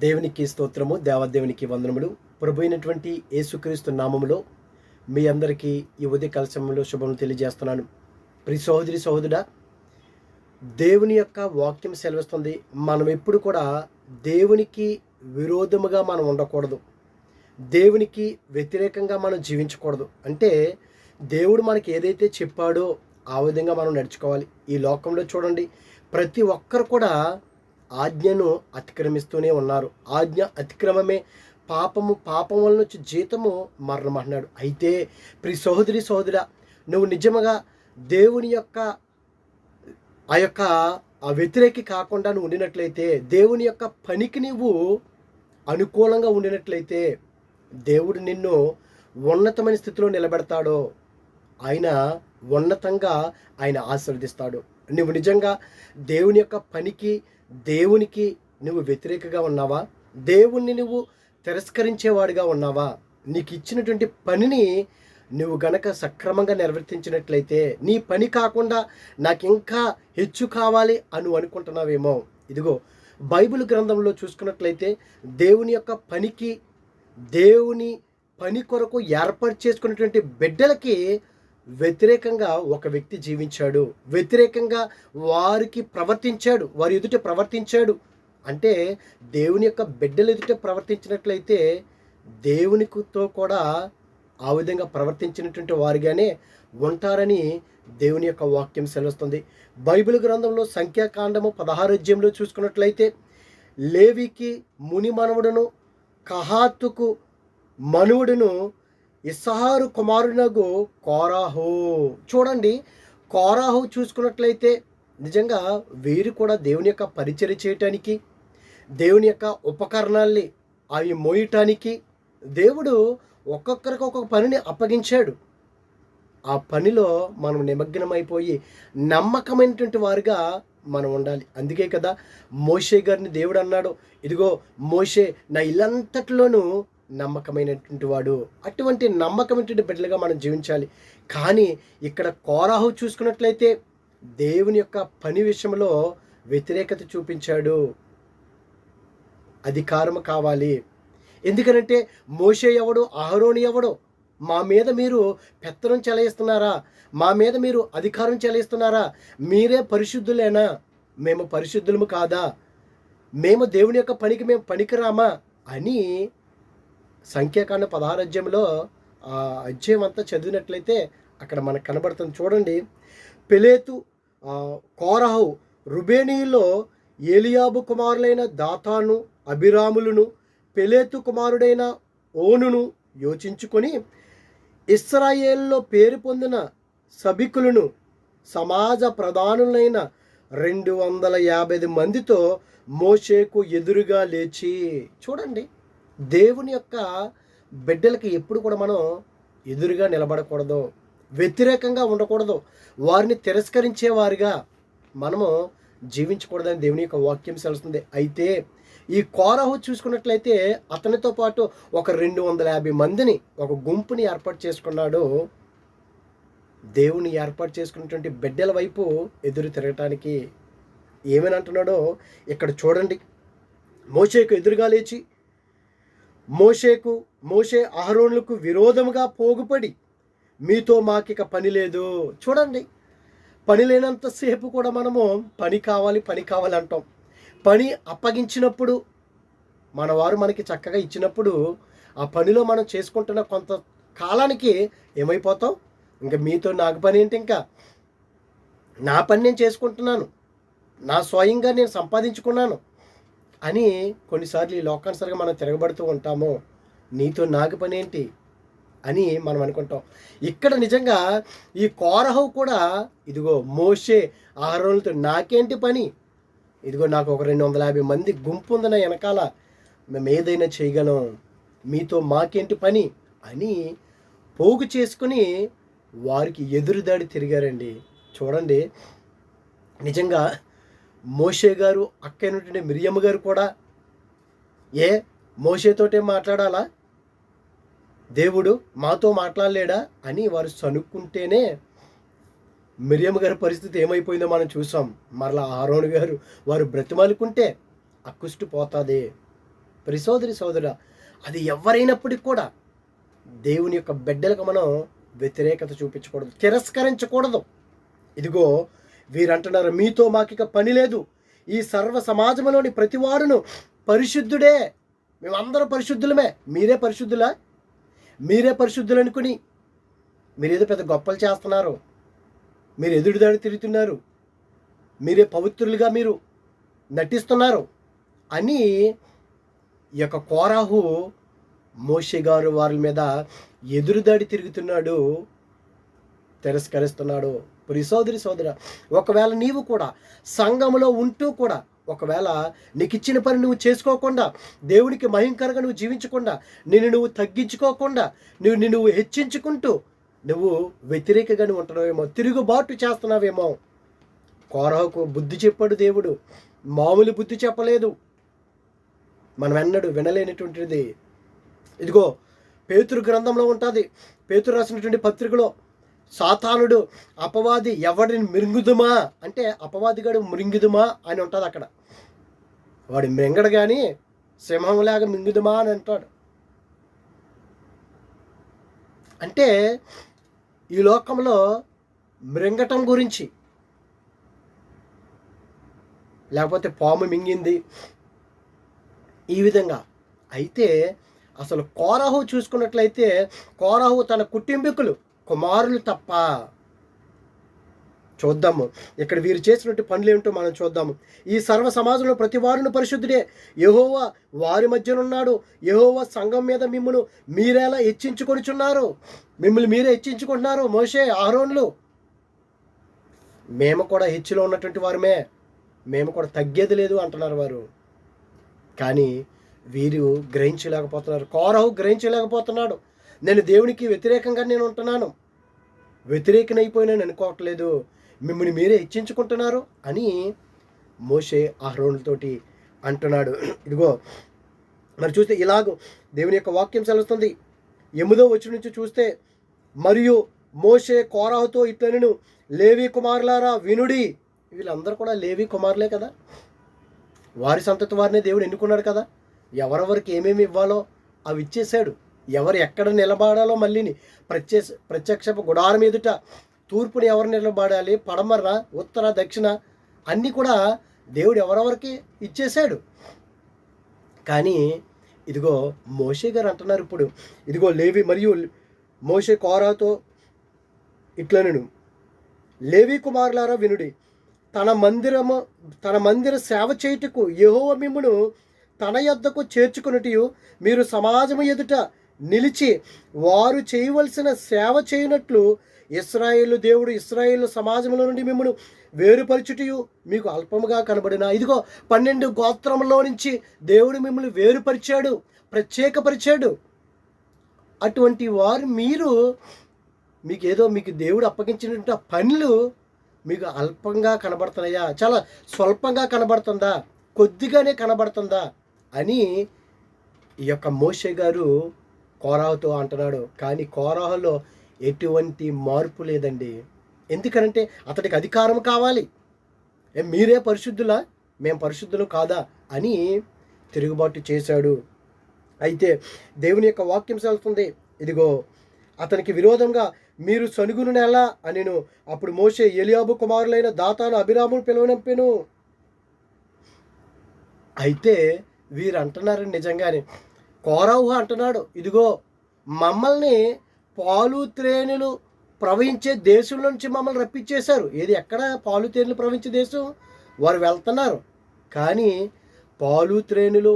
దేవునికి స్తోత్రము, దేవదేవునికి వందనములు. ప్రభు అయినటువంటి యేసుక్రీస్తు నామములో మీ అందరికీ ఈ ఉదయకాల సమయంలో శుభములు తెలియజేస్తున్నాను. ప్రియ సహోదరి సహోదరుడా, దేవుని యొక్క వాక్యం సెలవిస్తుంది, మనం ఎప్పుడు కూడా దేవునికి విరోధముగా మనం ఉండకూడదు, దేవునికి వ్యతిరేకంగా మనం జీవించకూడదు. అంటే దేవుడు మనకి ఏదైతే చెప్పాడో ఆ విధంగా మనం నడుచుకోవాలి. ఈ లోకంలో చూడండి, ప్రతి ఒక్కరు కూడా ఆజ్ఞను అతిక్రమిస్తూనే ఉన్నారు. ఆజ్ఞ అతిక్రమమే పాపము, పాపం వలన వచ్చి జీతము మరణం అంటున్నాడు. అయితే ప్రియ సహోదరి సహోదరా, నువ్వు నిజముగా దేవుని యొక్క ఆ వ్యతిరేకి కాకుండా నువ్వు ఉండినట్లయితే, దేవుని యొక్క పనికి నువ్వు అనుకూలంగా ఉండినట్లయితే, దేవుడు నిన్ను ఉన్నతమైన స్థితిలో నిలబెడతాడో, ఆయన ఉన్నతంగా ఆయన ఆశీర్వదిస్తాడు. నువ్వు నిజంగా దేవుని యొక్క పనికి, దేవునికి నువ్వు వ్యతిరేకగా ఉన్నావా? దేవుణ్ణి నువ్వు తిరస్కరించేవాడిగా ఉన్నావా? నీకు ఇచ్చినటువంటి పనిని నువ్వు గనక సక్రమంగా నిర్వర్తించినట్లయితే, నీ పని కాకుండా నాకు ఇంకా హెచ్చు కావాలి అని అనుకుంటున్నావేమో. ఇదిగో బైబిల్ గ్రంథంలో చూసుకున్నట్లయితే, దేవుని యొక్క పనికి, దేవుని పని కొరకు ఏర్పాటు చేసుకున్నటువంటి బిడ్డలకి వ్యతిరేకంగా ఒక వ్యక్తి జీవించాడు, వ్యతిరేకంగా వారికి ప్రవర్తించాడు, వారి ఎదుట ప్రవర్తించాడు. అంటే దేవుని యొక్క బిడ్డలు ఎదుట ప్రవర్తించినట్లయితే, దేవునితో కూడా ఆ విధంగా ప్రవర్తించినటువంటి వారిగానే ఉంటారని దేవుని యొక్క వాక్యం సెలవుస్తుంది. బైబిల్ గ్రంథంలో సంఖ్యాకాండము 16వ అధ్యాయంలో చూసుకున్నట్లయితే, లేవికి ముని మనవుడును, కహాతుకు మనువుడును, ఇస్సాహారు కుమారునగు కోరాహు. చూడండి, కోరాహు చూసుకున్నట్లయితే నిజంగా వీరు కూడా దేవుని యొక్క పరిచర్య చేయటానికి, దేవుని యొక్క ఉపకరణాల్ని అవి మోయటానికి దేవుడు ఒక్కొక్కరికి ఒక్కొక్క పనిని అప్పగించాడు. ఆ పనిలో మనం నిమగ్నమైపోయి నమ్మకమైనటువంటి వారిగా మనం ఉండాలి. అందుకే కదా మోషే గారిని దేవుడు అన్నాడు, ఇదిగో మోషే నా ఇల్లంతటిలోనూ నమ్మకమైనటువంటి వాడు. అటువంటి నమ్మకమైనటువంటి బిడ్డలుగా మనం జీవించాలి. కానీ ఇక్కడ కోరాహు చూసుకున్నట్లయితే దేవుని యొక్క పని విషయంలో వ్యతిరేకత చూపించాడు. అధికారం కావాలి. ఎందుకనంటే మోషే ఎవడు, అహరోను ఎవడు? మా మీద మీరు పెత్తనం చెలాయిస్తున్నారా? మా మీద మీరు అధికారం చెలాయిస్తున్నారా? మీరే పరిశుద్ధులేనా? మేము పరిశుద్ధులము కాదా? మేము దేవుని యొక్క పనికి మేము పనికిరామా అని సంఖ్యాకాండ 16వ అధ్యాయంలో ఆ అధ్యాయం అంతా చదివినట్లయితే అక్కడ మనకు కనబడుతుంది. చూడండి, పెలేతు, కోరహు, రుబేనీయుల్లో ఏలియాబు కుమారులైన దాతాను, అభిరాములను, పెలేతు కుమారుడైన ఓనును యోచించుకొని ఇశ్రాయేలులో పేరు పొందిన సభికులను, సమాజ ప్రధానులైన 250 మందితో మోషేకు ఎదురుగా లేచి. చూడండి, దేవుని యొక్క బిడ్డలకి ఎప్పుడు కూడా మనం ఎదురుగా నిలబడకూడదు, వ్యతిరేకంగా ఉండకూడదు, వారిని తిరస్కరించేవారిగా మనము జీవించకూడదని దేవుని యొక్క వాక్యం సెలవుస్తుంది. అయితే ఈ కోరహు చూసుకున్నట్లయితే అతనితో పాటు ఒక 250 మందిని, ఒక గుంపుని ఏర్పాటు చేసుకున్నాడు. దేవుని ఏర్పాటు చేసుకున్నటువంటి బిడ్డల వైపు ఎదురు తిరగటానికి. ఏమని అంటున్నాడో ఇక్కడ చూడండి. మోషేకు ఎదురుగా లేచి మోషే అహరోనులకు విరోధముగా పోగుపడి, మీతో మాకిక పని లేదు. చూడండి, పని లేనంతసేపు కూడా మనము పని కావాలి అంటాం. పని అప్పగించినప్పుడు, మన వారు మనకి చక్కగా ఇచ్చినప్పుడు, ఆ పనిలో మనం చేసుకుంటున్న కొంత కాలానికి ఏమైపోతాం, ఇంకా మీతో నాకు పని ఏంటి, ఇంకా నా పని నేను చేసుకుంటున్నాను, నా స్వయంగా నేను సంపాదించుకున్నాను అని కొన్నిసార్లు ఈ లోకానుసారిగా మనం తిరగబడుతూ ఉంటాము. నీతో నాకు పని ఏంటి అని మనం అనుకుంటాం. ఇక్కడ నిజంగా ఈ కోరహు కూడా, ఇదిగో మోషే అహరోనులతో నాకేంటి పని, ఇదిగో నాకు ఒక 250 మంది గుంపు ఉంది నా వెనకాల, మేము ఏదైనా చేయగలం, మీతో మాకేంటి పని అని పోగు చేసుకుని వారికి ఎదురుదాడి తిరిగారండి. చూడండి, నిజంగా మోషే గారు, అక్కైనటువంటి మిరియమ్మ గారు కూడా మోషేతోటే మాట్లాడాలా, దేవుడు మాతో మాట్లాడలేడా అని వారు సనుక్కుంటేనే మిరియమ్మ గారి పరిస్థితి ఏమైపోయిందో మనం చూసాం. మరలా ఆరోను గారు వారు బ్రతిమాలుకుంటే అక్కుష్టు పోతుంది. సోదరి సోదరుడా, అది ఎవరైనప్పటికీ కూడా దేవుని యొక్క బిడ్డలకు మనం వ్యతిరేకత చూపించకూడదు, తిరస్కరించకూడదు. ఇదిగో వీరంటున్నారు, మీతో మాకిక పని లేదు, ఈ సర్వ సమాజంలోని ప్రతివాడును పరిశుద్ధుడే. మేమందరం పరిశుద్ధులమే. మీరే పరిశుద్ధులా? మీరే పరిశుద్ధులు అనుకుని మీరేదో పెద్ద గొప్పలు చేస్తున్నారు, మీరు ఎదురుదాడి తిరుగుతున్నారు, మీరే పవిత్రులుగా మీరు నటిస్తున్నారు అని ఈ యొక్క కోరాహు మోషే గారు వారి మీద ఎదురుదాడి తిరుగుతున్నాడు, తిరస్కరిస్తున్నాడు. సోదరి సోదర, ఒకవేళ నీవు కూడా సంఘములో ఉంటూ కూడా ఒకవేళ నీకు ఇచ్చిన పని నువ్వు చేసుకోకుండా, దేవునికి మహింకరంగా నువ్వు జీవించకుండా, నువ్వు తగ్గించుకోకుండా, నువ్వు హెచ్చించుకుంటూ నువ్వు వ్యతిరేకంగా నువ్వు ఉంటున్నావేమో, తిరుగుబాటు చేస్తున్నావేమో. కోరహకు బుద్ధి చెప్పాడు దేవుడు, మామూలు బుద్ధి చెప్పలేదు. మనం ఎన్నడూ వినలేనటువంటిది. ఇదిగో పేతురు గ్రంథంలో ఉంటుంది, పేతురు రాసినటువంటి పత్రికలో సాతానుడు అపవాది ఎవడిని మృంగుదుమా అంటే, అపవాదిగాడు మృంగుదుమా అని ఉంటుంది అక్కడ. వాడు మృంగడు కానీ సింహంలాగా మింగుదుమా అని అంటాడు. అంటే ఈ లోకంలో మృంగటం గురించి, లేకపోతే పాము మింగింది ఈ విధంగా. అయితే అసలు కోరహు చూసుకున్నట్లయితే, కోరహు తన కుటుంబీకులు కుమారులు తప్ప. చూద్దాము ఇక్కడ వీరు చేసినట్టు పనులు ఏమిటో మనం చూద్దాము. ఈ సర్వ సమాజంలో ప్రతి వారును పరిశుద్ధుడే, యెహోవా వారి మధ్యనున్నాడు. యెహోవా సంఘం మీద మిమ్మల్ని మీరేలా హెచ్చించుకొనిచున్నారు, మిమ్మల్ని మీరే హెచ్చించుకుంటున్నారు. మోషే, అహరోనులు, మేము కూడా హెచ్చులో ఉన్నటువంటి వారమే, మేము కూడా తగ్గేది లేదు అంటున్నారు వారు. కానీ వీరు గ్రహించలేకపోతున్నారు. కోరహు గ్రహించలేకపోతున్నాడు. నేను దేవునికి వ్యతిరేకంగా నేను ఉంటున్నాను, వ్యతిరేకనైపోయినాను అనుకోవట్లేదు, మిమ్మల్ని మీరే హెచ్చించుకుంటున్నారు అని మోషే అహరోనులతోటి అంటున్నాడు. ఇదిగో మరి చూస్తే ఇలాగ దేవుని యొక్క వాక్యం సెలవుస్తుంది. 8వ వచనం నుంచి చూస్తే, మరియు మోషే కోరహుతో ఇట్లనెను, లేవి కుమారులారా వినుడి. వీళ్ళందరూ కూడా లేవి కుమారులే కదా, వారి సంతతి వారినే దేవుడు ఎన్నుకున్నాడు కదా. ఎవరెవరికి ఏమేమి ఇవ్వాలో అవి ఇచ్చేశాడు. ఎవరు ఎక్కడ నిలబడాలో మళ్ళీని ప్రత్యక్షపు గుడారం ఎదుట తూర్పుని ఎవరు నిలబడాలి, పడమర, ఉత్తర, దక్షిణ అన్నీ కూడా దేవుడు ఎవరెవరికి ఇచ్చేశాడు. కానీ ఇదిగో మోషే గారు అంటున్నారు ఇప్పుడు, ఇదిగో లేవి మరియు మోషే కోరాతో ఇట్లనెను, లేవి కుమారులారా వినుడి, తన మందిర సేవ చేయుటకు యెహోవా మిమ్మును తన యొద్దకు చేర్చుకొనుటయు, మీరు సమాజము ఎదుట నిలిచి వారు చేయవలసిన సేవ చేయనట్లు ఇశ్రాయేలు దేవుడు ఇశ్రాయేలు సమాజంలో నుండి మిమ్మల్ని వేరుపరచుటయు మీకు అల్పముగా కనబడిన. ఇదిగో 12 గోత్రంలో నుంచి దేవుడు మిమ్మల్ని వేరుపరిచాడు, ప్రత్యేకపరిచాడు. అటువంటి వారు మీకు దేవుడు అప్పగించినటువంటి పనులు మీకు అల్పంగా కనబడుతున్నాయా, చాలా స్వల్పంగా కనబడుతుందా, కొద్దిగానే కనబడుతుందా అని ఈ యొక్క మోషే గారు కోరాహుతో అంటున్నాడు. కానీ కోరాహులో ఎటువంటి మార్పు లేదండి. ఎందుకనంటే అతడికి అధికారం కావాలి. మీరే పరిశుద్ధులా, మేము పరిశుద్ధులు కాదా అని తిరుగుబాటు చేశాడు. అయితే దేవుని యొక్క వాక్యం సెలుస్తుంది, ఇదిగో అతనికి విరోధంగా మీరు సనుగును ఎలా అనెను. అప్పుడు మోషే ఎలియాబు కుమారులైన దాతాను అభిరామును పిలువనంపెను. అయితే వీరు అంటున్నారు నిజంగానే, కోరాహు అంటున్నాడు, ఇదిగో మమ్మల్ని పాలు త్రేణులు ప్రవహించే దేశం నుంచి మమ్మల్ని రప్పించేశారు. ఏది ఎక్కడ పాలు తేనెలు ప్రవహించే దేశం, వారు వెళ్తున్నారు. కానీ పాలు తేనెలు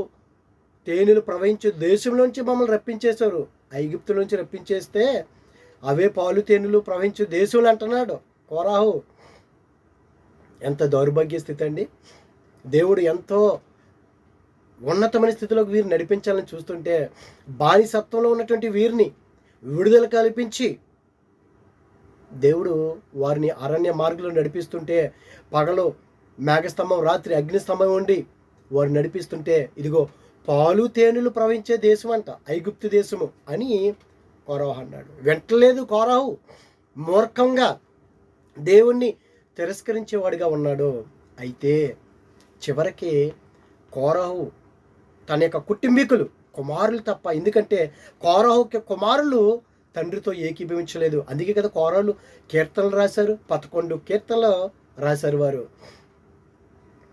ప్రవహించే దేశం నుంచి మమ్మల్ని రప్పించేశారు. ఐగుప్తు నుంచి రప్పించేస్తే అవే పాలు తేనెలు ప్రవహించే దేశంలో అంటున్నాడు కోరాహు. ఎంత దౌర్భాగ్య స్థితి అండి. దేవుడు ఎంతో ఉన్నతమైన స్థితిలోకి వీరిని నడిపించాలని చూస్తుంటే, బానిసత్వంలో ఉన్నటువంటి వీరిని విడుదల కల్పించి దేవుడు వారిని అరణ్య మార్గంలో నడిపిస్తుంటే, పగలు మేఘస్తంభం, రాత్రి అగ్నిస్తంభం ఉండి వారు నడిపిస్తుంటే, ఇదిగో పాలు తేనెలు ప్రవహించే దేశం అంట, ఐగుప్తు దేశము అని కోరాహు అన్నాడు. వెంటలేదు కోరాహు, మూర్ఖంగా దేవుణ్ణి తిరస్కరించేవాడిగా ఉన్నాడు. అయితే చివరికి కోరాహు తన యొక్క కుటుంబీకులు కుమారులు తప్ప. ఎందుకంటే కోరహుకి కుమారులు తండ్రితో ఏకీభవించలేదు. అందుకే కదా కోరహులు కీర్తనలు రాశారు, 11 కీర్తనలు రాశారు. వారు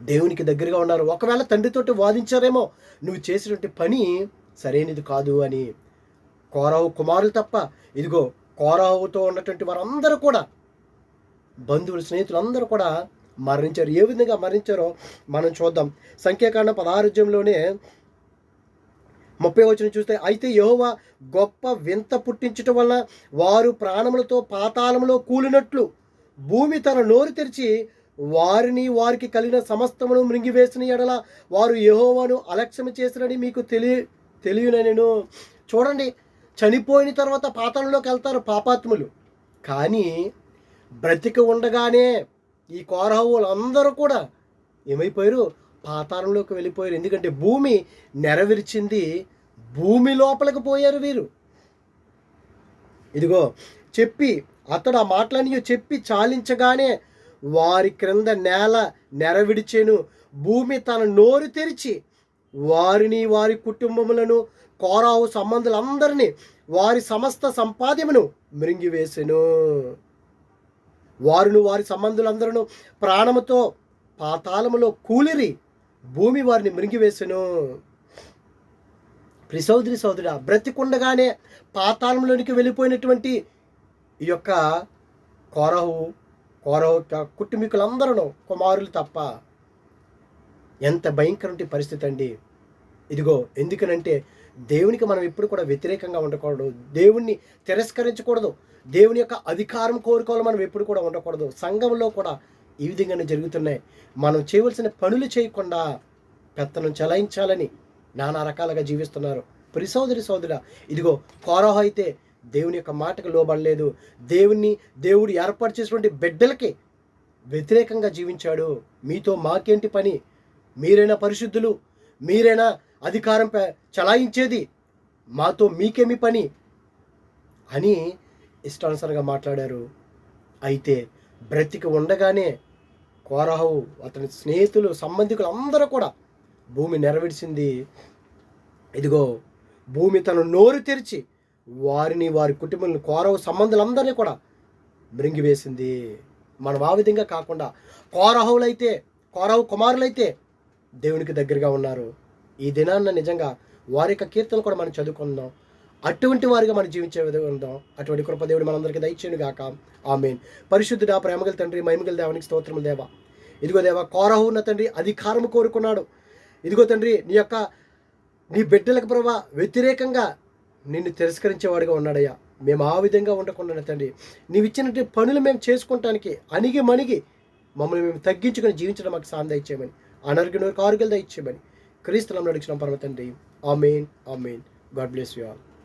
దేవునికి దగ్గరగా ఉన్నారు. ఒకవేళ తండ్రితోటి వాదించారేమో, నువ్వు చేసినటువంటి పని సరైనది కాదు అని. కోరహు కుమారులు తప్ప ఇదిగో కోరహుతో ఉన్నటువంటి వారందరూ కూడా, బంధువులు స్నేహితులు అందరూ కూడా మరణించారు. ఏ విధంగా మరణించారో మనం చూద్దాం. సంఖ్యాకాండం 16 అధ్యాయంలోనే 30 వచనం చూస్తే, అయితే యెహోవా గొప్ప వింత పుట్టించటం వలన వారు ప్రాణములతో పాతాళంలో కూలినట్లు భూమి తన నోరు తెరిచి వారిని వారికి కలిగిన సమస్తమును మృంగివేసిన ఎడల వారు యెహోవాను అలక్ష్యం చేసినని మీకు తెలియనెను. చూడండి, చనిపోయిన తర్వాత పాతాళంలోకి వెళ్తారు పాపాత్ములు. కానీ బ్రతికి ఉండగానే ఈ కోరహువులు అందరూ కూడా ఏమైపోయారు? పాతాళంలోకి వెళ్ళిపోయారు. ఎందుకంటే భూమి నెరవేర్చింది, భూమి లోపలికి పోయారు వీరు. ఇదిగో చెప్పి అతడు ఆ మాటలన్నీ చెప్పి చాలించగానే వారి క్రింద నేల నెరవిడిచెను. భూమి తన నోరు తెరిచి వారిని వారి కుటుంబములను కోరహు సంబంధులందరినీ వారి సమస్త సంపాద్యమును మృంగివేసెను. వారును వారి సంబంధులందరూ ప్రాణముతో పాతాళములో కూలిరి, భూమి వారిని మృంగివేసెను. సోదరి సోదరుడా, బ్రతికుండగానే పాతాళంలోనికి వెళ్ళిపోయినటువంటి ఈ యొక్క కోరహు కుటుంబీకులందరూ కుమారులు తప్ప. ఎంత భయంకరమైన పరిస్థితి అండి. ఇదిగో ఎందుకనంటే దేవునికి మనం ఎప్పుడు కూడా వ్యతిరేకంగా ఉండకూడదు, దేవుణ్ణి తిరస్కరించకూడదు, దేవుని యొక్క అధికారం కోరుకోవాలి మనం ఎప్పుడు కూడా ఉండకూడదు. సంఘంలో కూడా ఈ విధంగానే జరుగుతున్నాయి. మనం చేయవలసిన పనులు చేయకుండా పెత్తనం చెలాయించాలని నానా రకాలుగా జీవిస్తున్నారు. సోదరి సోదరుడా, ఇదిగో కోరహు అయితే దేవుని యొక్క మాటకు లోబడలేదు. దేవుడు ఏర్పాటు చేసినటువంటి బిడ్డలకి వ్యతిరేకంగా జీవించాడు. మీతో మాకేంటి పని? మీరైనా పరిశుద్ధులు, మీరైనా అధికారం చలాయించేది, మాతో మీకేమి పని అని ఇష్టానుసారంగా మాట్లాడారు. అయితే బ్రతికి ఉండగానే కోరహు, అతని స్నేహితులు, సంబంధికులు అందరూ కూడా భూమి నెరవేర్చింది. ఇదిగో భూమి తన నోరు తెరిచి వారిని వారి కుటుంబాలను కోరహు సంబంధులందరినీ కూడా మృంగివేసింది. మనం ఆ విధంగా కాకుండా కోరహు కుమారులైతే దేవునికి దగ్గరగా ఉన్నారు. ఈ దినాన్న నిజంగా వారి యొక్క కీర్తనలు కూడా మనం చదువుకుందాం. అటువంటి వారిగా మనం జీవించే విధంగా ఉందాం. అటువంటి కృప దేవుడు మనందరికీ దయచేయును గాక. ఆమేన్. పరిశుద్ధుడా, ప్రేమగల తండ్రి, మహిమగల దేవానికి స్తోత్రములు దేవా. ఇదిగో దేవా, కోరహు ఉన్న తండ్రి అధికారము కోరుకున్నాడు. ఇదిగో తండ్రి, నీ బిడ్డలకు ప్రభా వ్యతిరేకంగా నిన్ను తిరస్కరించేవాడిగా ఉన్నాడయ్యా. మేము ఆ విధంగా ఉండకుండా తండ్రి, నీవు ఇచ్చినటువంటి పనులు మేము చేసుకుంటానికి అణిగి మణిగి మమ్మల్ని మేము తగ్గించుకొని జీవించడం మాకు సాయం దయచేయమని, అనర్గిన ఆరోగ్యాలు దయచేయమని క్రీస్తునామములో అడుగుచున్నాం పరమ తండ్రి. ఆమేన్. ఆమేన్. God bless you all.